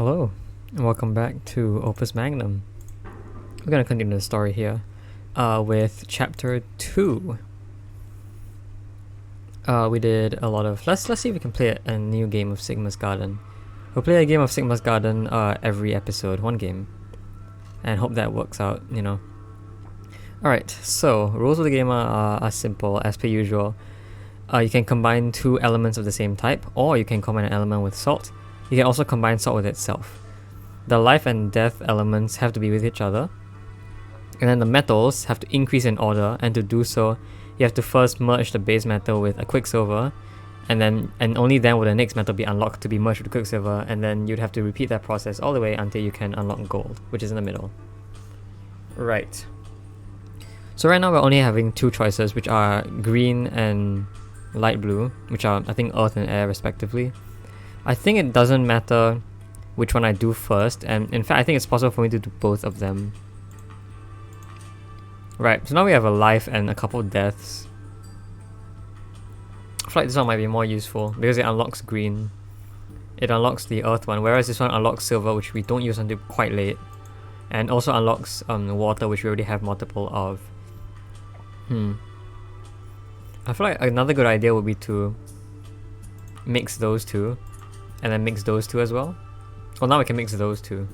Hello, and welcome back to Opus Magnum. We're gonna continue the story here, with chapter 2. We did a lot of. Let's see if we can play a new game of Sigmar's Garden. We'll play a game of Sigmar's Garden every episode, one game, and hope that works out. Alright, so rules of the game are simple as per usual. You can combine two elements of the same type, or you can combine an element with salt. You can also combine salt with itself. The life and death elements have to be with each other, and then the metals have to increase in order, and to do so, you have to first merge the base metal with a quicksilver, and only then will the next metal be unlocked to be merged with quicksilver, and then you'd have to repeat that process all the way until you can unlock gold, which is in the middle. Right. So right now we're only having two choices, which are green and light blue, which are, I think, earth and air respectively. I think it doesn't matter which one I do first, and in fact I think it's possible for me to do both of them. Right, so now we have a life and a couple deaths. I feel like this one might be more useful because it unlocks green. It unlocks the earth one, whereas this one unlocks silver, which we don't use until quite late, and also unlocks water, which we already have multiple of. I feel like another good idea would be to mix those two, and then mix those two as well. Well, now we can mix those two.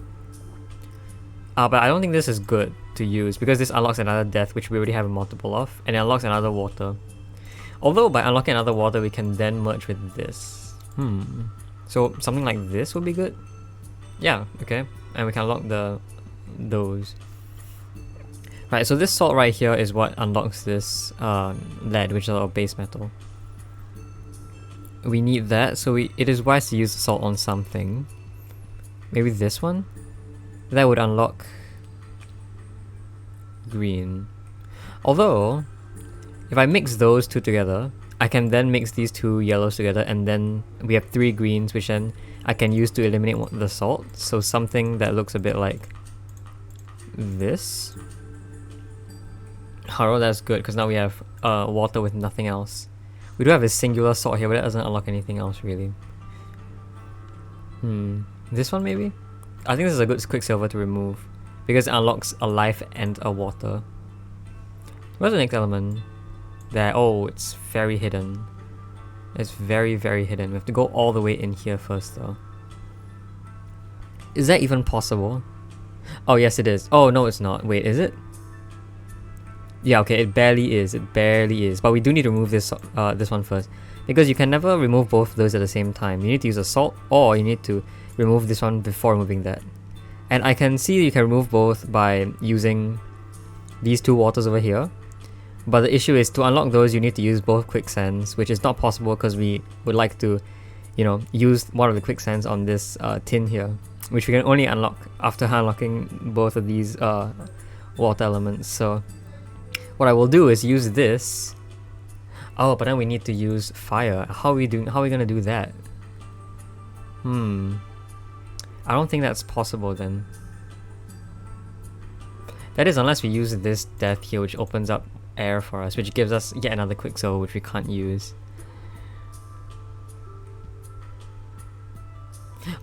But I don't think this is good to use because this unlocks another death, which we already have a multiple of, and it unlocks another water. Although by unlocking another water, we can then merge with this. So something like this would be good. Yeah, okay, and we can unlock those. Right, so this salt right here is what unlocks this lead, which is our base metal. We need that, so it is wise to use the salt on something. Maybe this one? That would unlock green. Although, if I mix those two together, I can then mix these two yellows together, and then we have three greens, which then I can use to eliminate the salt. So something that looks a bit like this. Oh, that's good, because now we have water with nothing else. We do have a singular salt here, but that doesn't unlock anything else really. This one maybe? I think this is a good quicksilver to remove, because it unlocks a life and a water. Where's the next element? There. Oh, it's very hidden. It's very, very hidden. We have to go all the way in here first though. Is that even possible? Oh yes it is. Oh no it's not. Wait, is it? Yeah, okay, it barely is. It barely is. But we do need to remove this one first, because you can never remove both of those at the same time. You need to use a salt, or you need to remove this one before removing that. And I can see you can remove both by using these two waters over here. But the issue is, to unlock those, you need to use both quicksands, which is not possible because we would like to, use one of the quicksands on this tin here, which we can only unlock after unlocking both of these water elements. So what I will do is use this. Oh, but then we need to use fire. How are we gonna do that? I don't think that's possible then. That is, unless we use this death here, which opens up air for us, which gives us yet another quicksilver, which we can't use.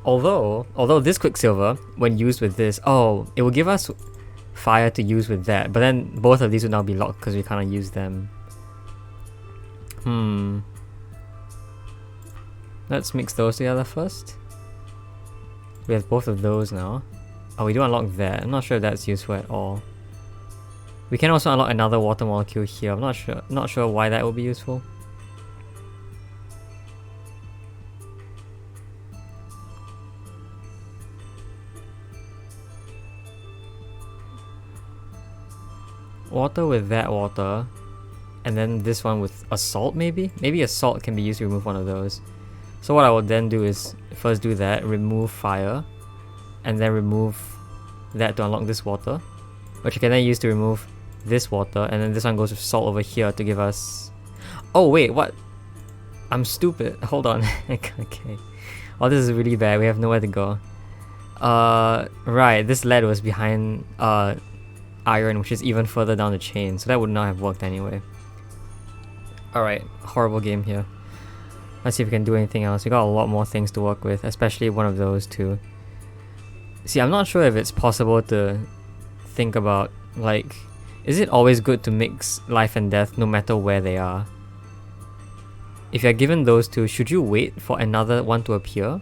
Although this quicksilver, when used with this, it will give us fire to use with that, but then both of these would now be locked because we can't use them. Let's mix those together first. We have both of those now. Oh, we do unlock that. I'm not sure if that's useful at all. We can also unlock another water molecule here. I'm not sure why that will be useful. Water with that water, and then this one with a salt maybe? Maybe a salt can be used to remove one of those. So what I will then do is first do that, remove fire, and then remove that to unlock this water, which I can then use to remove this water, and then this one goes with salt over here to give us... Oh wait, what? I'm stupid. Hold on. Okay. Oh, this is really bad. We have nowhere to go. Right, this lead was behind iron, which is even further down the chain, so that would not have worked anyway. Alright, horrible game here. Let's see if we can do anything else. We got a lot more things to work with, especially one of those two. See, I'm not sure if it's possible to think about, like, is it always good to mix life and death no matter where they are? If you're given those two, should you wait for another one to appear?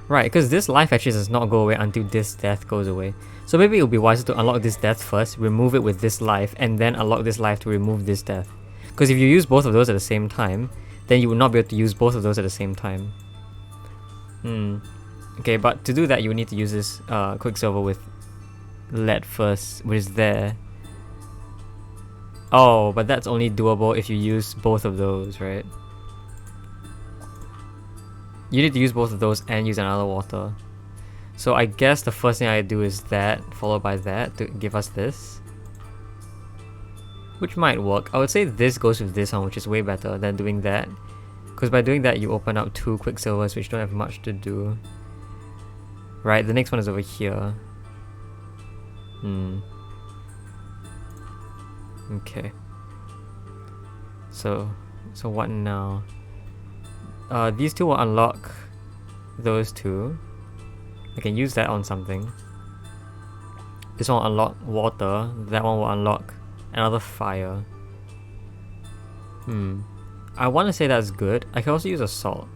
Right, because this life actually does not go away until this death goes away. So maybe it would be wiser to unlock this death first, remove it with this life, and then unlock this life to remove this death. Because if you use both of those at the same time, then you would not be able to use both of those at the same time. Okay, but to do that, you would need to use this Quicksilver with lead first, which is there. Oh, but that's only doable if you use both of those, right? You need to use both of those and use another water. So I guess the first thing I do is that, followed by that, to give us this. Which might work. I would say this goes with this one, which is way better than doing that. Because by doing that, you open up two Quicksilvers, which don't have much to do. Right, the next one is over here. Okay. So what now? These two will unlock those two. I can use that on something. This one will unlock water. That one will unlock another fire. I want to say that's good. I can also use a salt.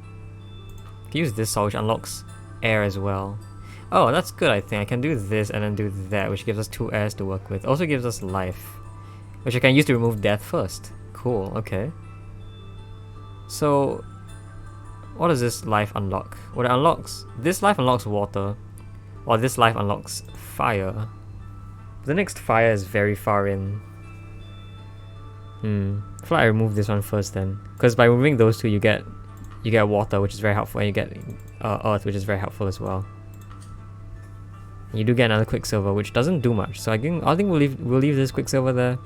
I can use this salt, which unlocks air as well. Oh, that's good, I think. I can do this and then do that, which gives us two airs to work with. Also gives us life, which I can use to remove death first. Cool, okay. So, what does this life unlock? What it unlocks? This life unlocks water, while this life unlocks fire. The next fire is very far in. I feel like I remove this one first then, because by removing those two, you get water, which is very helpful, and you get earth, which is very helpful as well. You do get another Quicksilver, which doesn't do much, so I think we'll leave this Quicksilver there.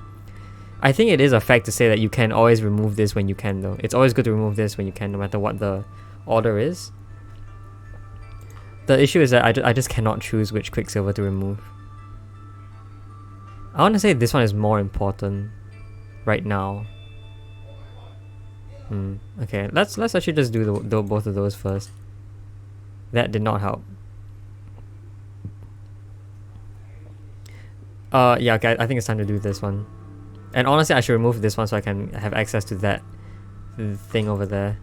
I think it is a fact to say that you can always remove this when you can, though. It's always good to remove this when you can, no matter what the order is. The issue is that I just cannot choose which Quicksilver to remove. I want to say this one is more important right now. Okay, let's actually just do both of those first. That did not help. Yeah, okay, I think it's time to do this one. And honestly, I should remove this one so I can have access to that thing over there.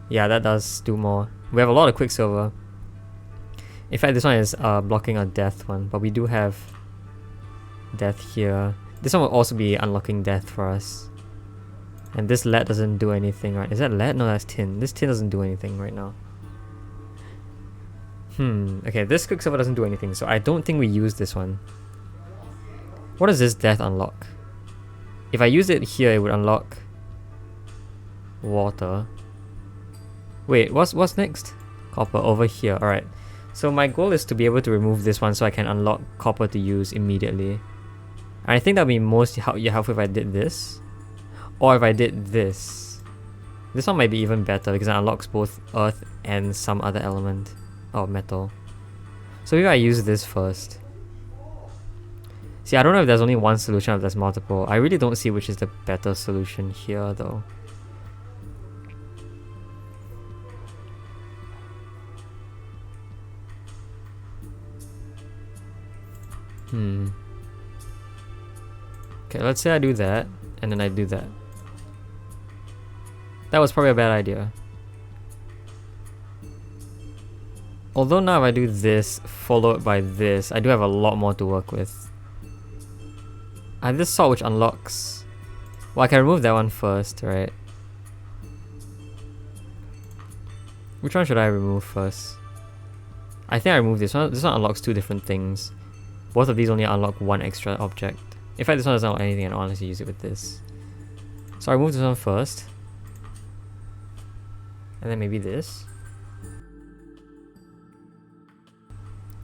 Yeah, that does do more. We have a lot of Quicksilver. In fact, this one is blocking a death one, but we do have death here. This one will also be unlocking death for us. And this lead doesn't do anything, right? Is that lead? No, that's tin. This tin doesn't do anything right now. Okay, this Quicksilver doesn't do anything, so I don't think we use this one. What does this death unlock? If I use it here, it would unlock water. Wait, what's next? Copper over here. Alright. So my goal is to be able to remove this one so I can unlock copper to use immediately. And I think that would be most helpful if I did this. Or if I did this. This one might be even better because it unlocks both earth and some other element. Oh, metal. So maybe I use this first. See, I don't know if there's only one solution or if there's multiple. I really don't see which is the better solution here though. Okay, let's say I do that, and then I do that. That was probably a bad idea. Although now if I do this, followed by this, I do have a lot more to work with. I have this salt which unlocks... Well, I can remove that one first, right? Which one should I remove first? I think I remove this one. This one unlocks two different things. Both of these only unlock one extra object. In fact, this one doesn't unlock anything and I'll honestly use it with this. So I remove this one first. And then maybe this.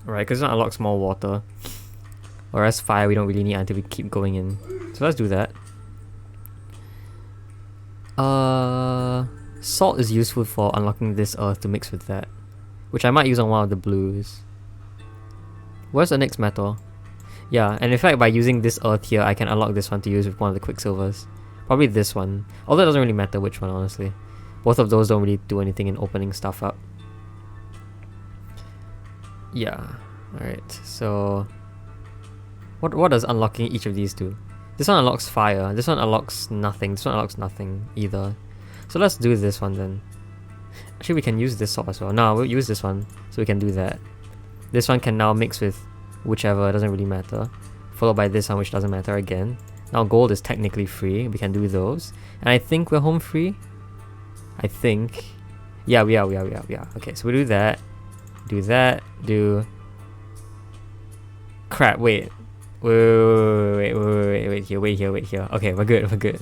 Alright, because it unlocks more water. Whereas fire we don't really need until we keep going in. So let's do that. Salt is useful for unlocking this earth to mix with that. Which I might use on one of the blues. Where's the next metal? Yeah, and in fact by using this earth here, I can unlock this one to use with one of the Quicksilvers. Probably this one. Although it doesn't really matter which one, honestly. Both of those don't really do anything in opening stuff up. Yeah. Alright, so what does unlocking each of these do? This one unlocks fire, this one unlocks nothing, this one unlocks nothing either. So let's do this one then. Actually, we can use this sword as well. No, we'll use this one, so we can do that. This one can now mix with whichever, it doesn't really matter. Followed by this one, which doesn't matter again. Now gold is technically free, we can do those. And I think we're home free? I think. Yeah, we are. Okay, so we do that. Do that, do... Crap, wait here. Okay, we're good.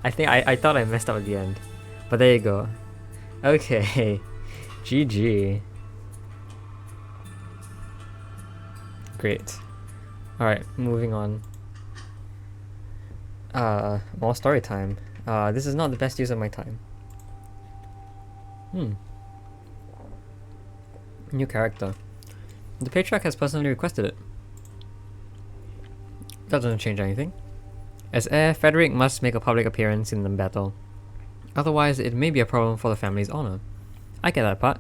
I think I thought I messed up at the end. But there you go. Okay. GG. Great. Alright, moving on. More story time. This is not the best use of my time. New character. The patriarch has personally requested it. That doesn't change anything. As heir, Frederick must make a public appearance in the battle. Otherwise, it may be a problem for the family's honor. I get that part.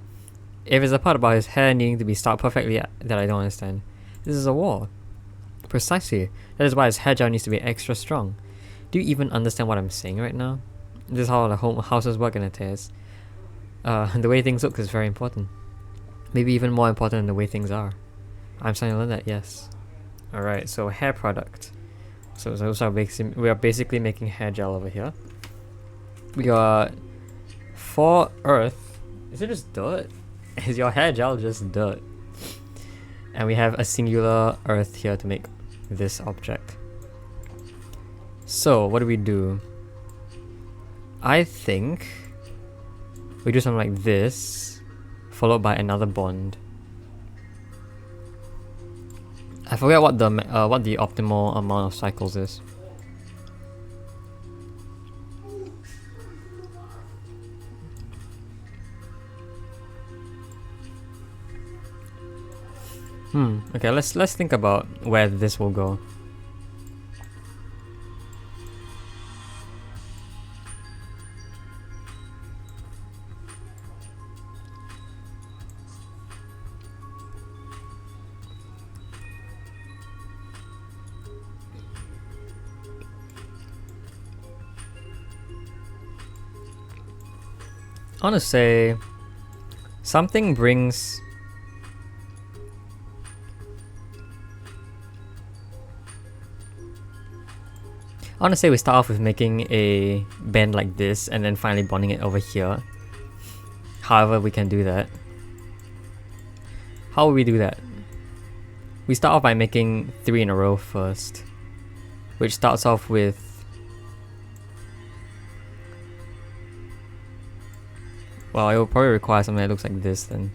If it's a part about his hair needing to be styled perfectly that I don't understand. This is a war. Precisely. That is why his hair gel needs to be extra strong. Do you even understand what I'm saying right now? This is how the houses work in Anataeus. The way things look is very important. Maybe even more important than the way things are. I'm starting to learn that, yes. Alright, so hair product. So we are basically making hair gel over here. We got 4 earth. Is it just dirt? Is your hair gel just dirt? And we have a singular earth here to make this object. So what do? I think we do something like this, followed by another bond. I forget what the optimal amount of cycles is. Okay, let's think about where this will go. I want to say something brings I want to say we start off with making a bend like this and then finally bonding it over here. However we can do that. How will we do that? We start off by making 3 in a row first, which starts off with well, it will probably require something that looks like this then.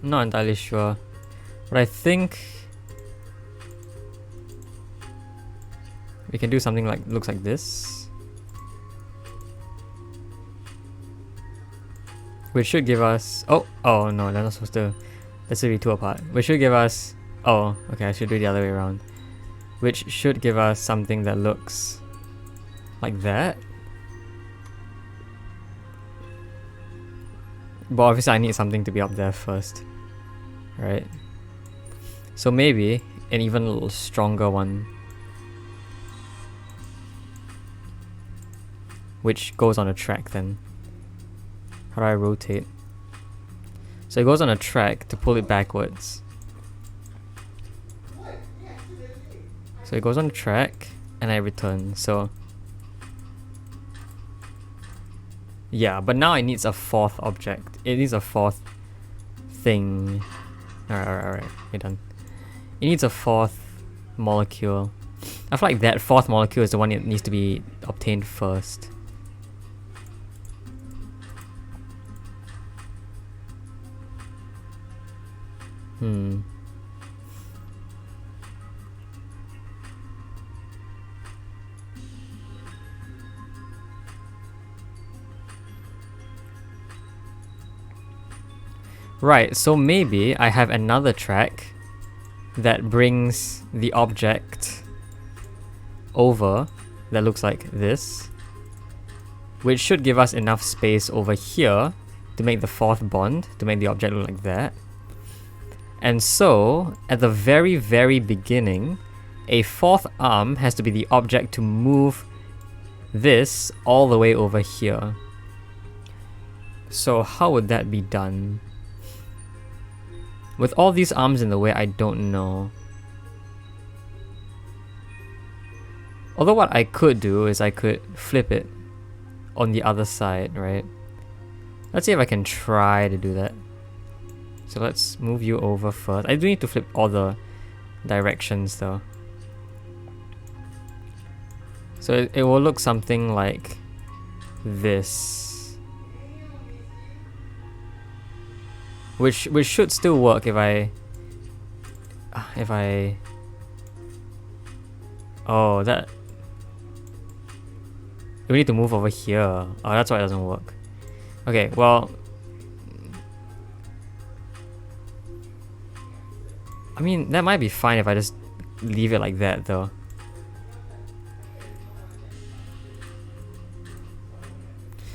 Not entirely sure. But I think we can do something like looks like this. Which should give us oh no, they're not supposed to. This should be 2 apart. Which should give us okay, I should do it the other way around. Which should give us something that looks like that. But obviously I need something to be up there first. Right? So maybe an even a little stronger one. Which goes on a track then. How do I rotate? So it goes on a track to pull it backwards. So it goes on a track and I return. So yeah, but now it needs a 4th object. It needs a 4th thing. Alright, we're done. It needs a 4th molecule. I feel like that 4th molecule is the one that needs to be obtained first. Right, so maybe I have another track that brings the object over that looks like this, which should give us enough space over here to make the fourth bond, to make the object look like that. And so, at the very, very beginning, a fourth arm has to be the object to move this all the way over here. So how would that be done? With all these arms in the way, I don't know. Although what I could do is I could flip it on the other side, right? Let's see if I can try to do that. So let's move you over first. I do need to flip all the directions though. So it will look something like this. Which should still work if I... Oh, that... We need to move over here. Oh, that's why it doesn't work. Okay, well... I mean, that might be fine if I just leave it like that though.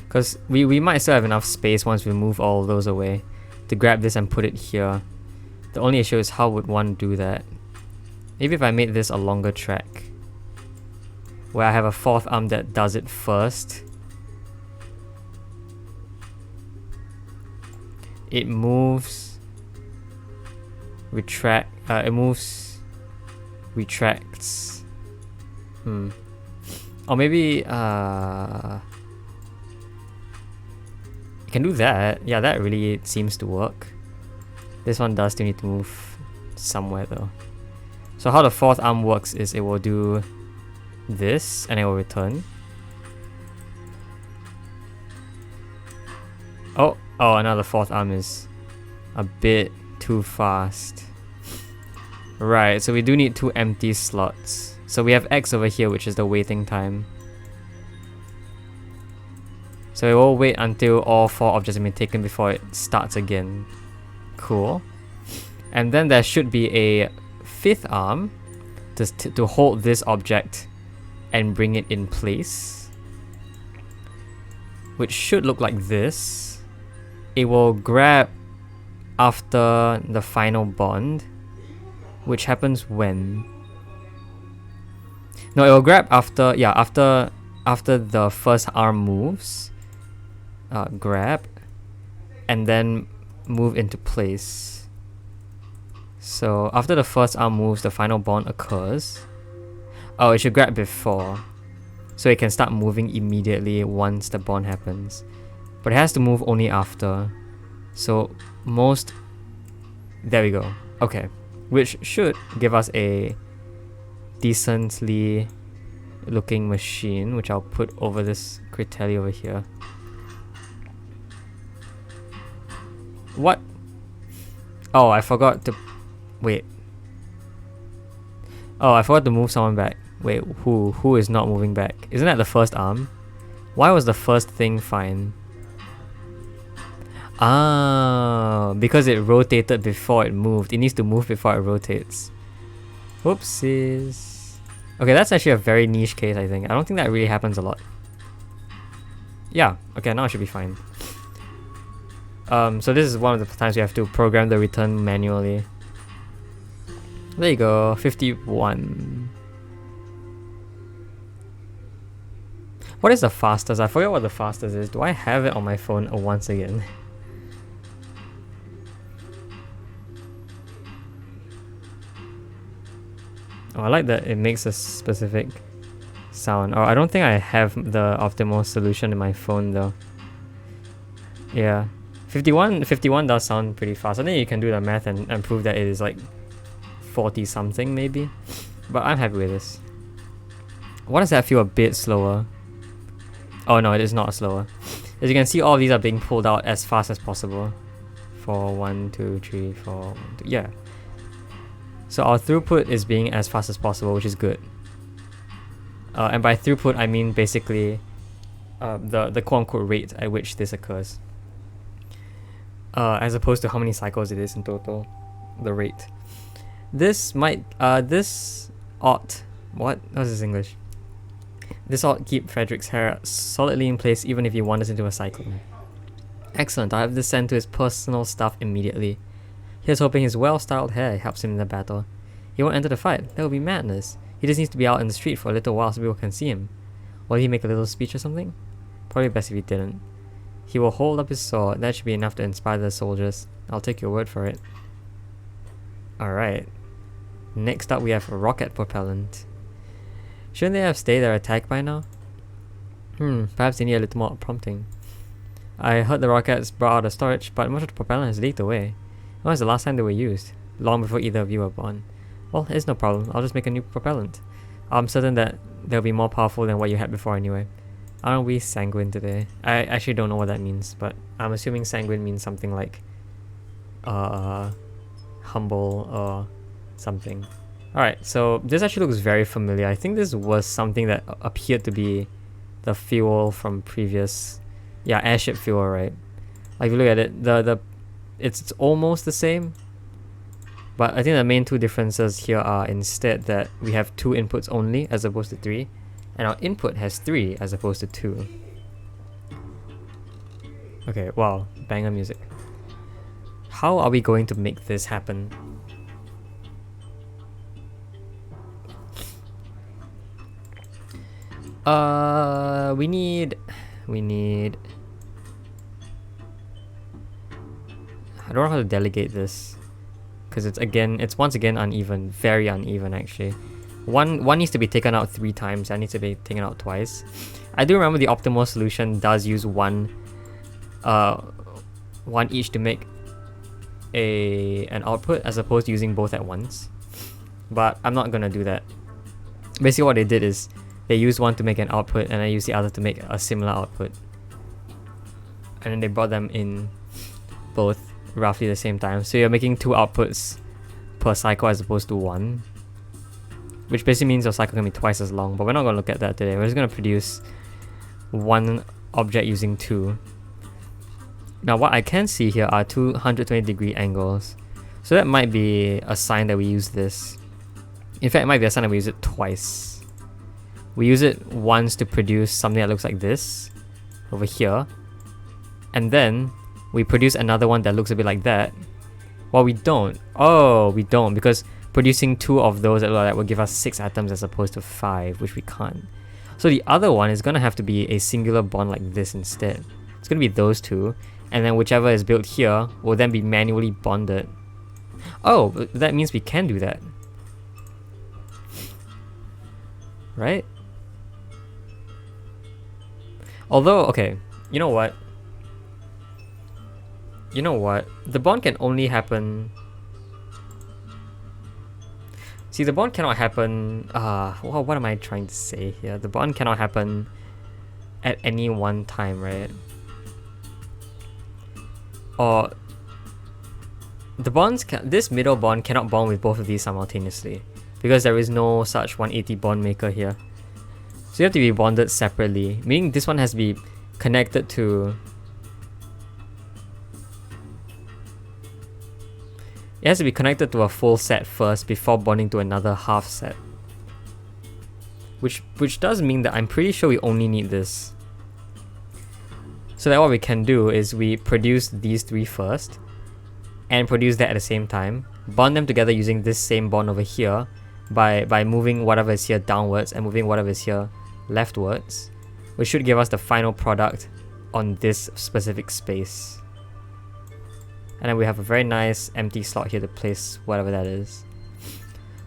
Because we might still have enough space once we move all those away to grab this and put it here. The only issue is how would one do that? Maybe if I made this a longer track, where I have a fourth arm that does it first. It moves, it moves, retracts. Or maybe, you can do that. Yeah, that really seems to work. This one does still need to move somewhere though. So how the fourth arm works is it will do this and it will return. Oh, now the fourth arm is a bit too fast. Right, so we do need 2 empty slots. So we have X over here, which is the waiting time. So it will wait until all 4 objects have been taken before it starts again. Cool. And then there should be a 5th arm to hold this object and bring it in place, which should look like this. It will grab after the final bond, which happens when... No, it will grab after the first arm moves. Grab and then move into place. So after the first arm moves, the final bond occurs. Oh, it should grab before, so it can start moving immediately once the bond happens, but it has to move only after. So there we go. Okay, which should give us a decently looking machine, which I'll put over this Critelli over here. What? Oh, I forgot to... Wait. Oh, I forgot to move someone back. Wait, who is not moving back? Isn't that the first arm? Why was the first thing fine? Ah, because it rotated before it moved. It needs to move before it rotates. Whoopsies. Okay, that's actually a very niche case, I think. I don't think that really happens a lot. Yeah, okay, now it should be fine. So this is one of the times we have to program the return manually. There you go, 51. What is the fastest? I forget what the fastest is. Do I have it on my phone once again? Oh, I like that it makes a specific sound. Oh, I don't think I have the optimal solution in my phone though. Yeah. 51 does sound pretty fast. I think you can do the math and prove that it is like 40 something maybe. But I'm happy with this. Why does that feel a bit slower? Oh no, it is not slower. As you can see, all these are being pulled out as fast as possible. 4, 1, 2, 3, 4, 1, 2. Yeah. So our throughput is being as fast as possible, which is good. And by throughput, I mean basically the quote-unquote rate at which this occurs. as opposed to how many cycles it is in total, the rate. This might, this ought, what was this English? This ought keep Frederick's hair solidly in place even if he wanders into a cycle. Excellent, I have this sent to his personal stuff immediately. Here's hoping his well-styled hair helps him in the battle. He won't enter the fight, that would be madness. He just needs to be out in the street for a little while so people can see him. Will he make a little speech or something? Probably best if he didn't. He will hold up his sword, that should be enough to inspire the soldiers. I'll take your word for it. Alright. Next up we have rocket propellant. Shouldn't they have stayed their attack by now? Perhaps they need a little more prompting. I heard the rockets brought out of storage, but much of the propellant has leaked away. When was the last time they were used? Long before either of you were born. Well, it's no problem, I'll just make a new propellant. I'm certain that they'll be more powerful than what you had before anyway. Aren't we sanguine today? I actually don't know what that means, but I'm assuming sanguine means something like humble or something. Alright, so this actually looks very familiar. I think this was something that appeared to be the fuel from previous... Yeah, airship fuel, right? Like if you look at it, it's almost the same. But I think the main two differences here are instead that we have 2 inputs only as opposed to 3. And our input has 3 as opposed to 2. Okay, wow, banger music. How are we going to make this happen? We need... I don't know how to delegate this. Because it's once again uneven. Very uneven actually. One needs to be taken out 3 times, that needs to be taken out twice. I do remember the optimal solution does use one each to make an output as opposed to using both at once. But I'm not gonna do that. Basically what they did is they used one to make an output and I used the other to make a similar output. And then they brought them in both roughly the same time. So you're making 2 outputs per cycle as opposed to 1. Which basically means your cycle can be twice as long, but we're not going to look at that today. We're just going to produce 1 object using 2. Now what I can see here are 220-degree angles. So that might be a sign that we use this. In fact, it might be a sign that we use it twice. We use it once to produce something that looks like this over here. And then we produce another one that looks a bit like that. Well, we don't. Oh, we don't, because producing 2 of those that look like that will give us 6 atoms as opposed to 5, which we can't. So the other one is going to have to be a singular bond like this instead. It's going to be those 2, and then whichever is built here will then be manually bonded. Oh, that means we can do that. Right? Although, okay, you know what? The bond can only happen... See, the bond cannot happen... well, what am I trying to say here? The bond cannot happen at any one time, right? Or... The bonds this middle bond cannot bond with both of these simultaneously, because there is no such 180 bond maker here. So you have to be bonded separately, meaning this one has to be connected to... It has to be connected to a full set first before bonding to another half set. Which does mean that I'm pretty sure we only need this. So that what we can do is we produce these 3 first, and produce that at the same time, bond them together using this same bond over here by moving whatever is here downwards and moving whatever is here leftwards, which should give us the final product on this specific space. And then we have a very nice empty slot here to place whatever that is.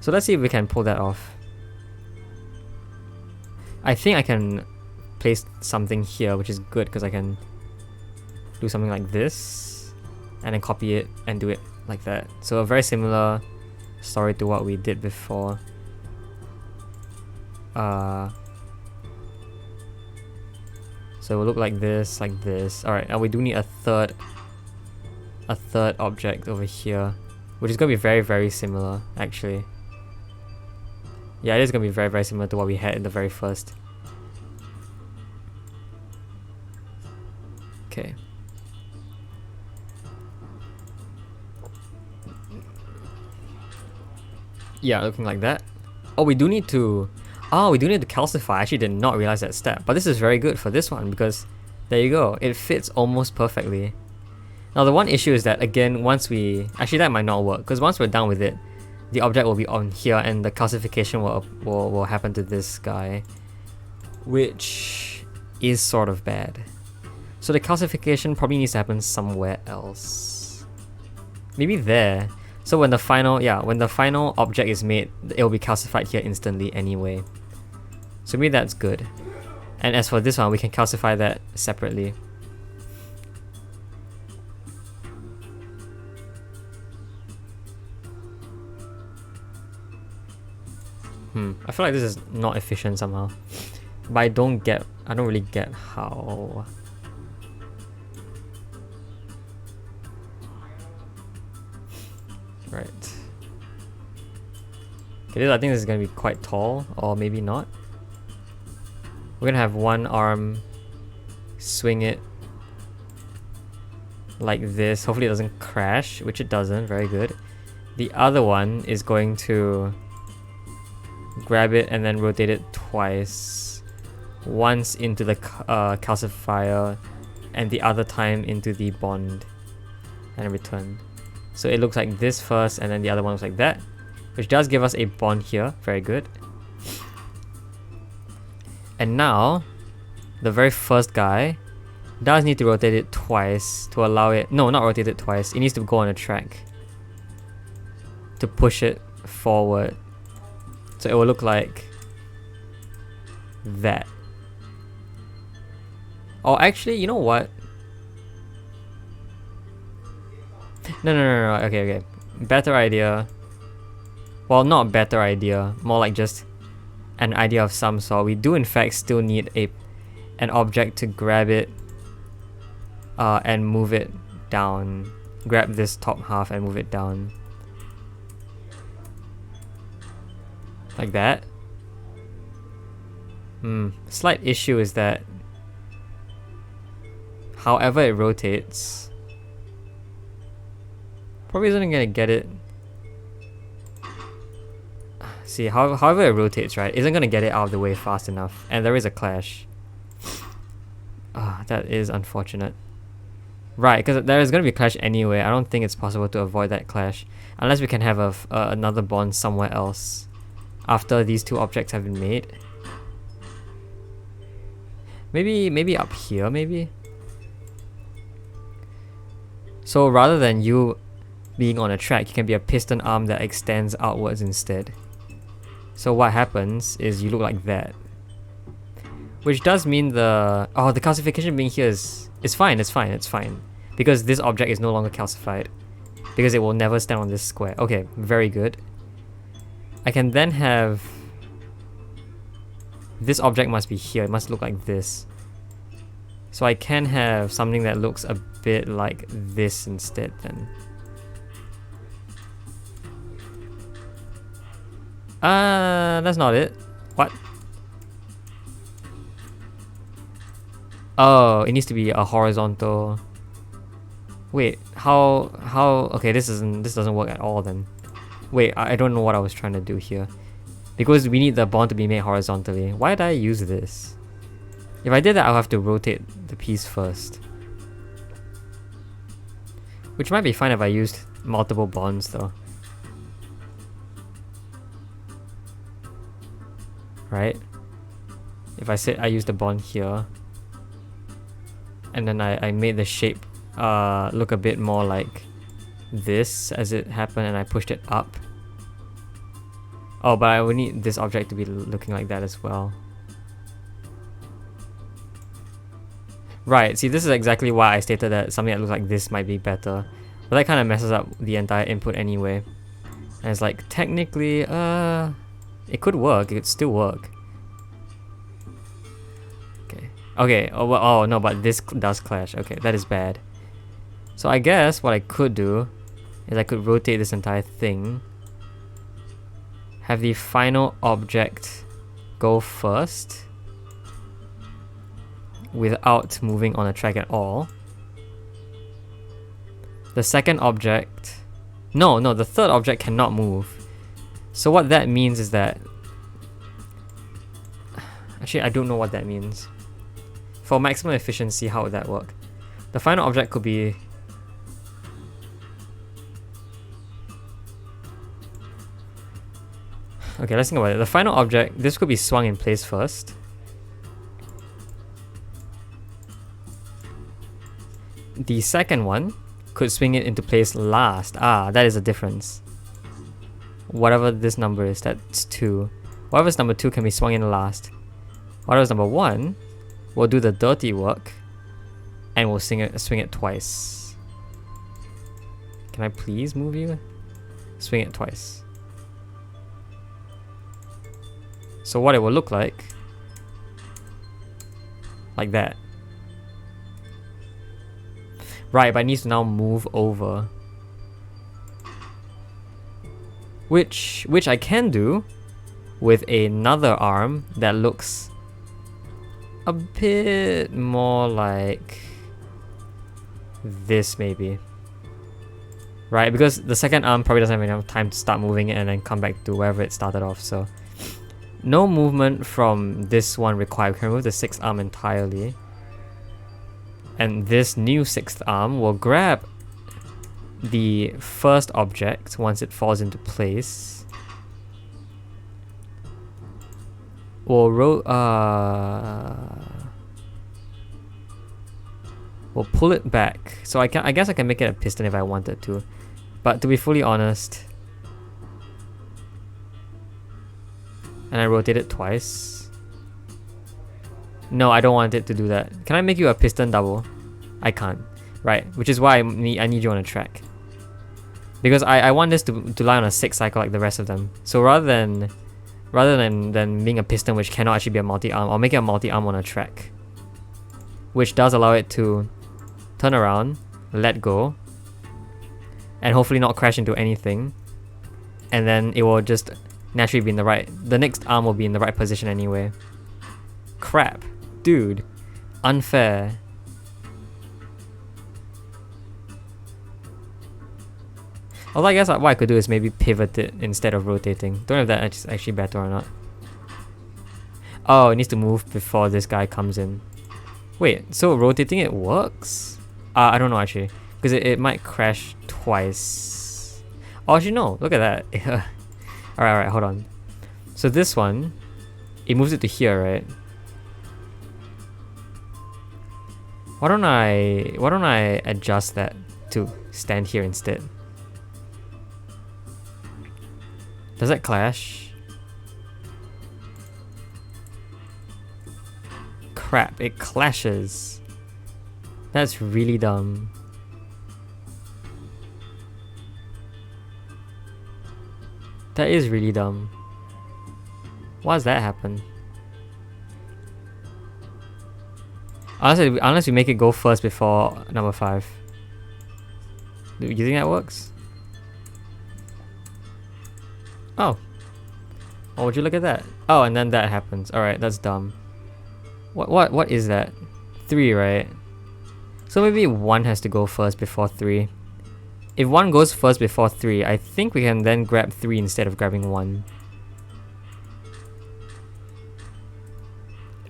So let's see if we can pull that off. I think I can place something here, which is good because I can do something like this and then copy it and do it like that. So a very similar story to what we did before. So it will look like this, like this. Alright, now we do need a third object over here, which is going to be very, very similar, actually. Yeah, it is going to be very, very similar to what we had in the very first. Okay. Yeah, looking like that. Oh, we do need to... Oh, we do need to calcify. I actually did not realize that step. But this is very good for this one because there you go. It fits almost perfectly. Now the one issue is that again, once we... Actually that might not work because once we're done with it, the object will be on here and the calcification will happen to this guy. Which is sort of bad. So the calcification probably needs to happen somewhere else. Maybe there. So when the final object is made, it will be calcified here instantly anyway. So maybe that's good. And as for this one, we can calcify that separately. I feel like this is not efficient somehow. But I don't really get how. Right. Okay, I think this is gonna be quite tall, or maybe not. We're gonna have one arm swing it like this. Hopefully it doesn't crash, which it doesn't. Very good. The other one is going to grab it and then rotate it twice. Once into the calcifier and the other time into the bond and return. So it looks like this first and then the other one looks like that, which does give us a bond here. Very good. And now the very first guy does need to rotate it twice to allow it... No, not rotate it twice. It needs to go on a track to push it forward. So it will look like that. Oh, actually, you know what? No. Okay. Better idea. Well, not better idea. More like just an idea of some sort. We do in fact still need an object to grab it and move it down. Grab this top half and move it down. Like that. Slight issue is that however it rotates, probably isn't gonna get it. See, however it rotates, right, isn't gonna get it out of the way fast enough, and there is a clash. That is unfortunate. Right, because there is gonna be a clash anyway. I don't think it's possible to avoid that clash unless we can have another bond somewhere else after these two objects have been made. Maybe up here, maybe. So rather than you being on a track, you can be a piston arm that extends outwards instead. So what happens is you look like that. Which does mean the calcification being here is fine, it's fine. Because this object is no longer calcified. Because it will never stand on this square. Okay, very good. I can then have... This object must be here, it must look like this. So I can have something that looks a bit like this instead then. That's not it. What? Oh, it needs to be a horizontal. Wait, how okay, this doesn't work at all then. Wait, I don't know what I was trying to do here. Because we need the bond to be made horizontally. Why did I use this? If I did that, I'll have to rotate the piece first. Which might be fine if I used multiple bonds though. Right? If I said I used the bond here, and then I made the shape look a bit more like this as it happened and I pushed it up. Oh, but I would need this object to be looking like that as well. Right, see, this is exactly why I stated that something that looks like this might be better. But that kind of messes up the entire input anyway. And it's like, technically, it could work, it could still work. Okay, oh no, but this does clash. Okay, that is bad. So I guess what I could do is I could rotate this entire thing. Have the final object go first without moving on a track at all. The second object... No, the third object cannot move. So what that means is that... Actually, I don't know what that means. For maximum efficiency, how would that work? The final object could be... Okay, let's think about it. The final object, this could be swung in place first. The second one could swing it into place last. Ah, that is a difference. Whatever this number is, that's 2. Whatever's number 2 can be swung in last. Whatever's number 1 will do the dirty work and we'll swing it twice. Can I please move you? Swing it twice. So what it will look like that. Right, but it needs to now move over. Which I can do with another arm that looks a bit more like this maybe. Right, because the second arm probably doesn't have enough time to start moving it and then come back to wherever it started off, so no movement from this one required. We can remove the 6th arm entirely. And this new 6th arm will grab the first object once it falls into place. We'll pull it back. So I guess I can make it a piston if I wanted to. But to be fully honest, and I rotate it twice. No, I don't want it to do that. Can I make you a piston double? I can't. Right, which is why I need you on a track. Because I want this to lie on a 6 cycle like the rest of them. So rather than being a piston which cannot actually be a multi-arm, I'll make it a multi-arm on a track. Which does allow it to turn around, let go, and hopefully not crash into anything. And then it will just naturally be in the next arm will be in the right position anyway. Crap. Dude. Unfair. Although I guess what I could do is maybe pivot it instead of rotating. Don't know if that's actually better or not. Oh, it needs to move before this guy comes in. Wait, so rotating it works? I don't know actually. Because it might crash twice. Oh, actually no, look at that. Alright, hold on. So this one, it moves it to here, right? Why don't I adjust that to stand here instead? Does that clash? Crap, it clashes. That's really dumb. That is really dumb. Why does that happen? Unless we make it go first before number 5. Do you think that works? Oh. Oh, would you look at that? Oh, and then that happens. Alright, that's dumb. What is that? 3, right? So maybe 1 has to go first before 3. If 1 goes first before 3, I think we can then grab 3 instead of grabbing 1.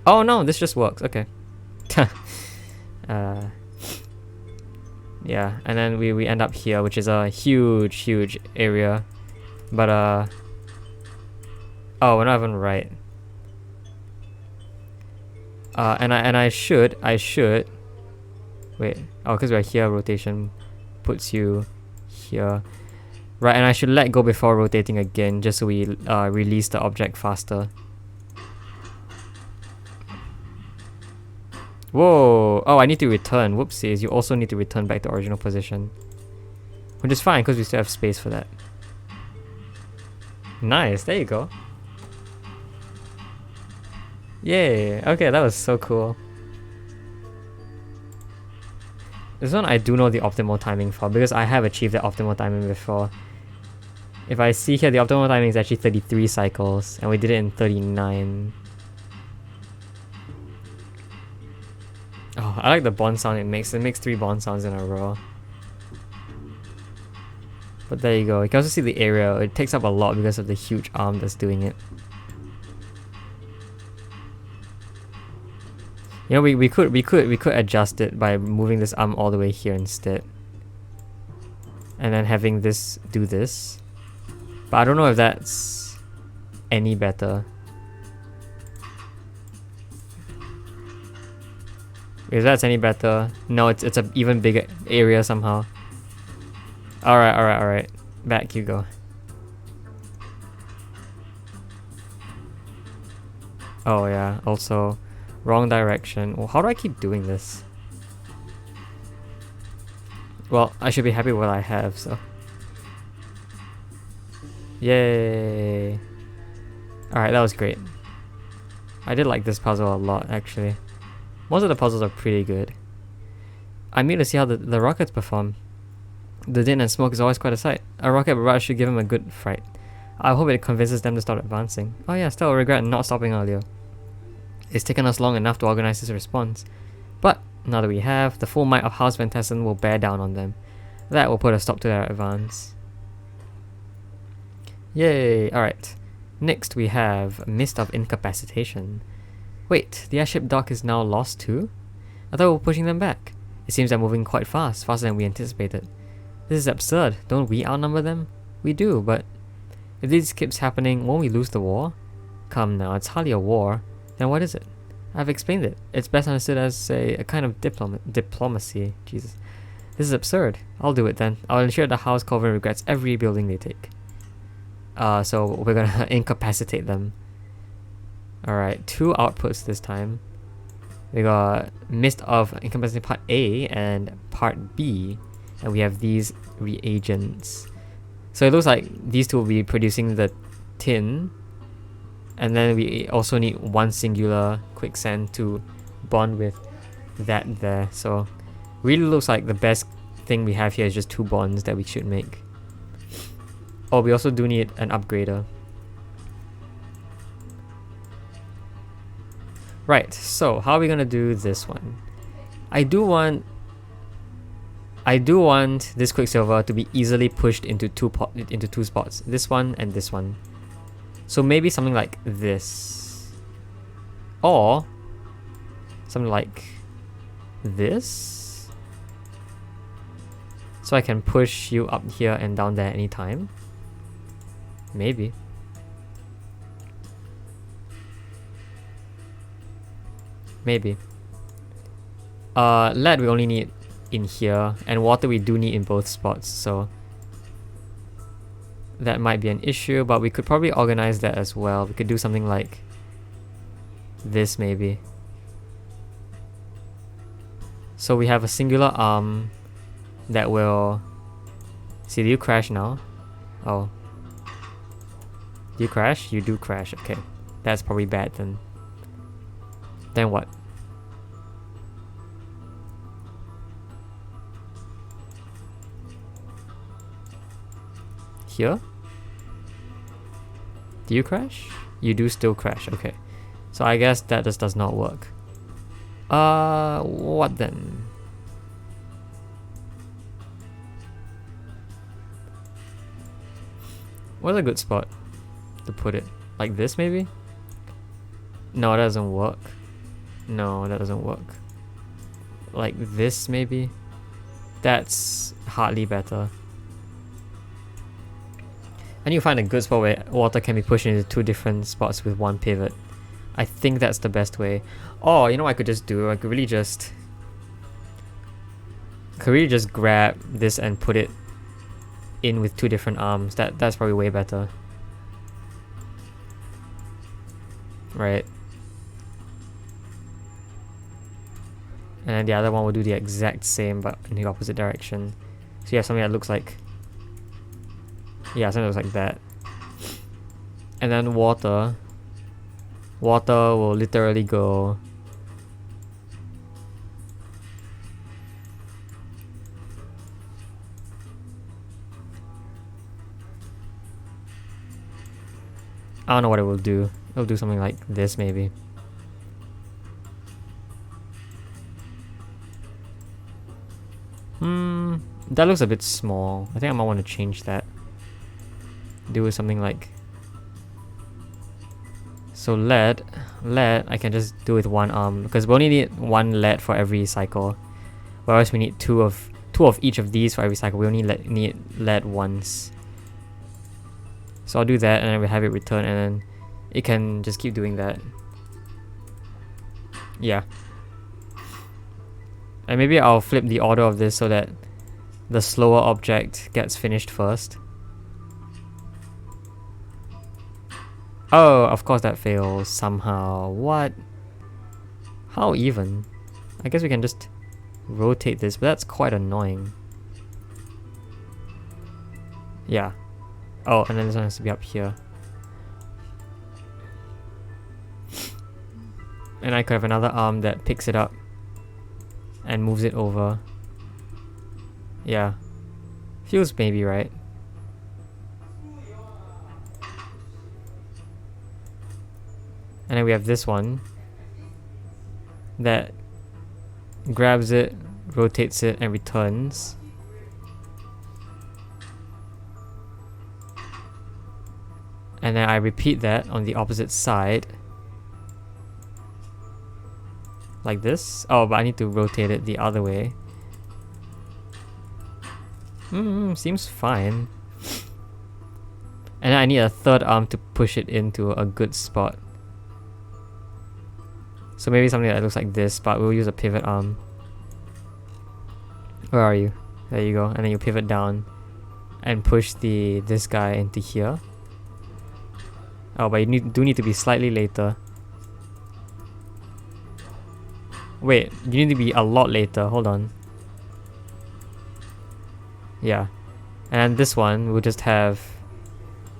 Oh no, this just works. Okay. Yeah, and then we end up here, which is a huge area. But oh, we're not even right. And I should wait. Oh, because we're here, rotation puts you here. Right, and I should let go before rotating again, just so we release the object faster. Whoa! Oh, I need to return. Whoopsies, you also need to return back to original position. Which is fine, because we still have space for that. Nice, there you go. Yay! Okay, that was so cool. This one I do know the optimal timing for, because I have achieved the optimal timing before. If I see here, the optimal timing is actually 33 cycles, and we did it in 39. Oh, I like the bond sound it makes. It makes 3 bond sounds in a row. But there you go. You can also see the area. It takes up a lot because of the huge arm that's doing it. You know, we could adjust it by moving this arm all the way here instead. And then having this do this. But I don't know if that's any better. If that's any better. No, it's an even bigger area somehow. Alright. Back you go. Oh yeah, also wrong direction. Well, how do I keep doing this? Well, I should be happy with what I have, so. Yay! Alright, that was great. I did like this puzzle a lot, actually. Most of the puzzles are pretty good. I'm eager to see how the rockets perform. The din and smoke is always quite a sight. A rocket barrage should give him a good fright. I hope it convinces them to start advancing. Oh yeah, still regret not stopping earlier. It's taken us long enough to organize this response. But, now that we have, the full might of House Van Tessen will bear down on them. That will put a stop to their advance. Yay! Alright. Next we have Mist of Incapacitation. Wait, the airship dock is now lost too? I thought we were pushing them back. It seems they're moving quite fast, faster than we anticipated. This is absurd. Don't we outnumber them? We do, but if this keeps happening, won't we lose the war? Come now, it's hardly a war. Then what is it? I've explained it. It's best understood as a kind of diplomacy. Jesus. This is absurd. I'll do it then. I'll ensure the House Coven regrets every building they take. So we're gonna incapacitate them. Alright, 2 outputs this time. We got Mist of Incapacitation Part A and Part B. And we have these reagents. So it looks like these two will be producing the tin. And then we also need one singular quicksand to bond with that there. So really looks like the best thing we have here is just 2 bonds that we should make. Oh, we also do need an upgrader. Right, so how are we gonna do this one? I do want this Quicksilver to be easily pushed into two spots. This one and this one. So maybe something like this. Or something like this. So I can push you up here and down there anytime. Maybe. Maybe. Lead we only need in here, and water we do need in both spots, so that might be an issue, but we could probably organize that as well. We could do something like this maybe. So we have a singular arm that will... See, do you crash now? Oh. Do you crash? You do crash, okay. That's probably bad then. Then what? Here? Do you crash? You do still crash, okay. So I guess that just does not work. What then? What's a good spot to put it? Like this maybe? No, that doesn't work. No, that doesn't work. Like this maybe? That's hardly better. I need to find a good spot where water can be pushed into 2 different spots with 1 pivot. I think that's the best way. Oh, you know what I could just do? I could really just grab this and put it in with 2 different arms. That's probably way better. Right. And then the other one will do the exact same but in the opposite direction. So you have something that looks like... Yeah, something that looks like that. And then water. Water will literally go... I don't know what it will do. It'll do something like this maybe. That looks a bit small. I think I might want to change that. do something like... So lead, I can just do with one arm, because we only need one lead for every cycle. Whereas we need two of each of these for every cycle. We only need lead once. So I'll do that, and then we have it return, and then it can just keep doing that. Yeah. And maybe I'll flip the order of this so that the slower object gets finished first. Oh, of course that fails somehow. What? How even? I guess we can just rotate this, but that's quite annoying. Yeah. Oh, and then this one has to be up here. And I could have another arm that picks it up and moves it over. Yeah. Feels maybe right. And then we have this one that grabs it, rotates it, and returns. And then I repeat that on the opposite side. Like this. Oh, but I need to rotate it the other way. Seems fine. And then I need a third arm to push it into a good spot. So maybe something that looks like this, but we'll use a pivot arm. Where are you? There you go. And then you pivot down and push this guy into here. Oh, but you do need to be slightly later. Wait, you need to be a lot later. Hold on. Yeah. And this one, we'll just have...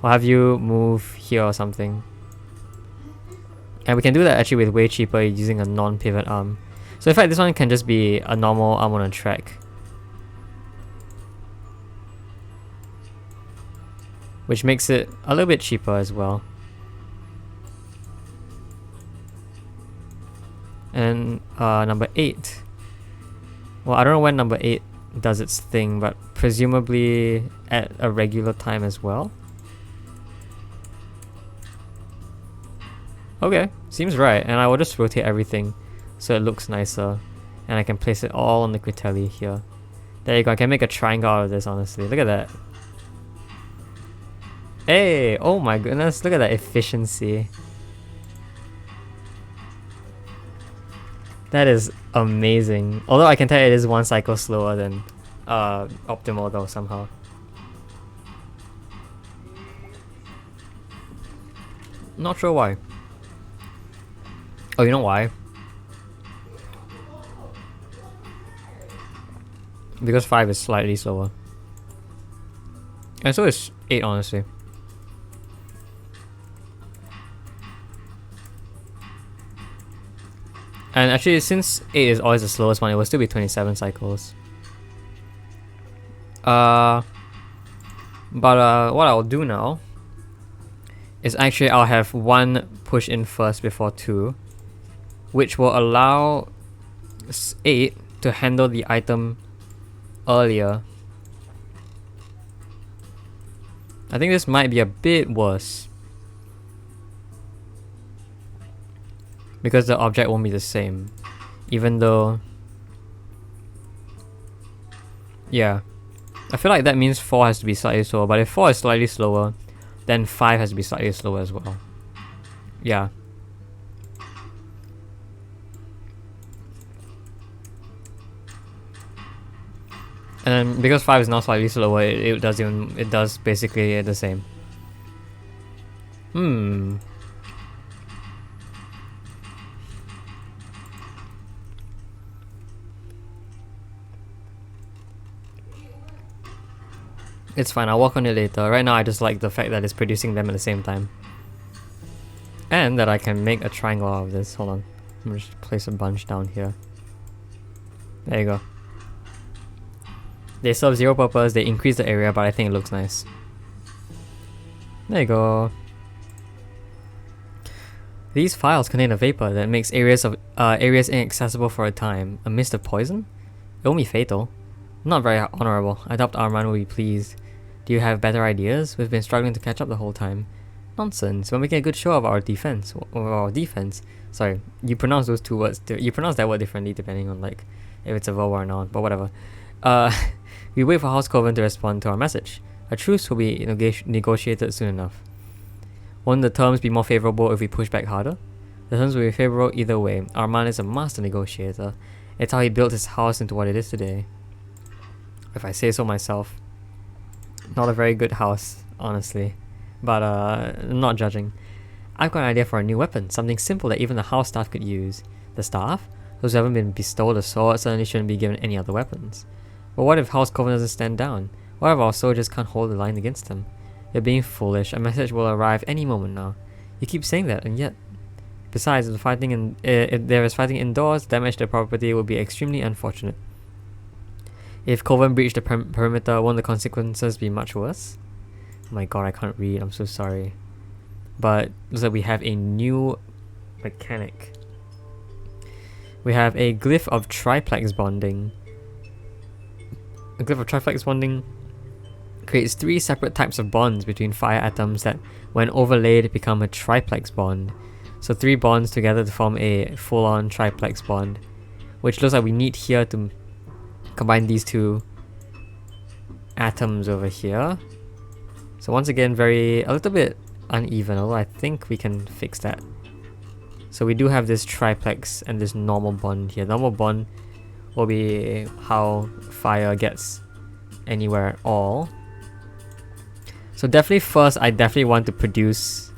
We'll have you move here or something. And we can do that actually with way cheaper using a non-pivot arm. So in fact, this one can just be a normal arm on a track. Which makes it a little bit cheaper as well. And number 8. Well, I don't know when number 8 does its thing, but presumably at a regular time as well. Okay, seems right, and I will just rotate everything so it looks nicer. And I can place it all on the Critelli here. There you go, I can make a triangle out of this, honestly. Look at that. Hey, oh my goodness, look at that efficiency. That is amazing. Although I can tell it is one cycle slower than optimal though, somehow. Not sure why. Oh, you know why? Because 5 is slightly slower. And so is 8, honestly. And actually, since 8 is always the slowest one, it will still be 27 cycles. But what I'll do now is actually I'll have 1 push in first before 2, which will allow 8 to handle the item earlier. I think this might be a bit worse, because the object won't be the same, even though... Yeah. I feel like that means 4 has to be slightly slower, but if 4 is slightly slower, then 5 has to be slightly slower as well. Yeah. And then because 5 is now slightly slower, it does basically the same. It's fine, I'll work on it later. Right now I just like the fact that it's producing them at the same time. And that I can make a triangle out of this. Hold on. I'm just place a bunch down here. There you go. They serve 0 purpose, they increase the area, but I think it looks nice. There you go. These phials contain a vapor that makes areas inaccessible for a time. A mist of poison? It won't be fatal. Not very honorable. I doubt Arman will be pleased. Do you have better ideas? We've been struggling to catch up the whole time. Nonsense. We're making a good show of our defense. Sorry, you pronounce those two words. You pronounce that word differently depending on like if it's a verb or a noun. But whatever. We wait for House Coven to respond to our message. A truce will be negotiated soon enough. Won't the terms be more favorable if we push back harder? The terms will be favorable either way. Our man is a master negotiator. It's how he built his house into what it is today. If I say so myself. Not a very good house, honestly. But not judging. I've got an idea for a new weapon, something simple that even the house staff could use. The staff? Those who haven't been bestowed a sword certainly shouldn't be given any other weapons. But what if House Coven doesn't stand down? What if our soldiers can't hold the line against them? You're being foolish. A message will arrive any moment now. You keep saying that, and yet... Besides, if there is fighting indoors, damage to property will be extremely unfortunate. If Coven breach the perimeter, won't the consequences be much worse? Oh my god, I can't read. I'm so sorry. But looks like we have a new mechanic. We have a glyph of triplex bonding. A glyph of triplex bonding creates 3 separate types of bonds between fire atoms that, when overlaid, become a triplex bond. So 3 bonds together to form a full-on triplex bond, which looks like we need here to combine these 2 atoms over here. So once again, a little bit uneven, although I think we can fix that. So we do have this triplex and this normal bond here. Normal bond will be how fire gets anywhere at all. So definitely first, I definitely want to produce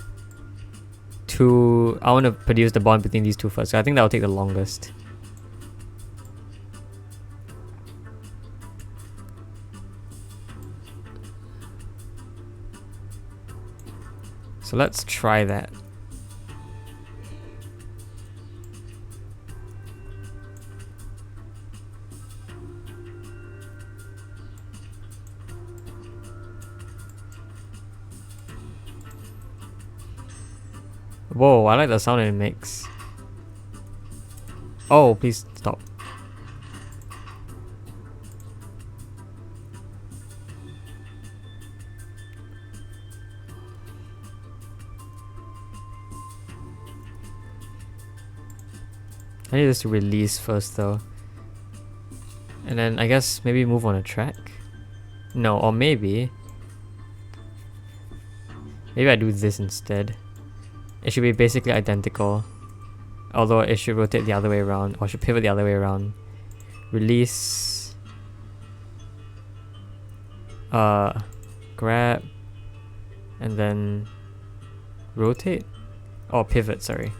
I want to produce the bond between these 2 first. So I think that will take the longest. So let's try that. Whoa, I like the sound it makes. Oh, please stop. I need this to release first though. And then I guess maybe move on a track? No, or maybe I do this instead. It should be basically identical, although it should rotate the other way around, or should pivot the other way around. Release, grab, and then rotate, or pivot, sorry.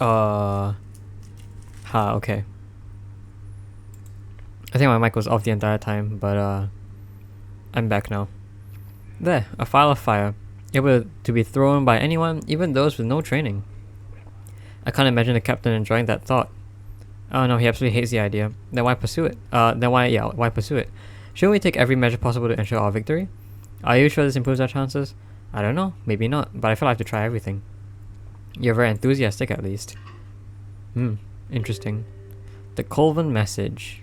Okay. I think my mic was off the entire time, but I'm back now. There, a Phial of fire, able to be thrown by anyone, even those with no training. I can't imagine the captain enjoying that thought. Oh no, he absolutely hates the idea. Then why pursue it? Why pursue it? Shouldn't we take every measure possible to ensure our victory? Are you sure this improves our chances? I don't know, maybe not, but I feel I have to try everything. You're very enthusiastic, at least. Interesting. The Colvin message.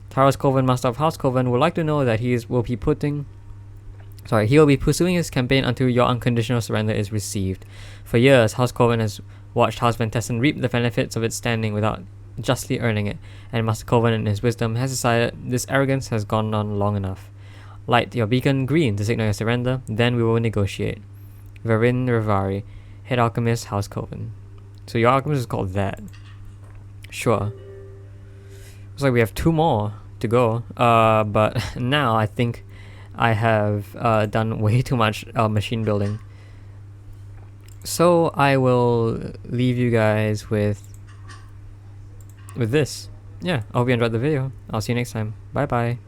Taras Colvin, Master of House Colvin, would like to know that he will be pursuing his campaign until your unconditional surrender is received. For years, House Colvin has watched House Van Tessen reap the benefits of its standing without justly earning it, and Master Colvin in his wisdom has decided this arrogance has gone on long enough. Light your beacon green to signal your surrender, then we will negotiate. Verin Revari, Head Alchemist, House Colvin. So your alchemist is called that. Sure. Looks like we have 2 more to go, but now I think I have done way too much machine building. So I will leave you guys with this. Yeah, I hope you enjoyed the video. I'll see you next time. Bye bye.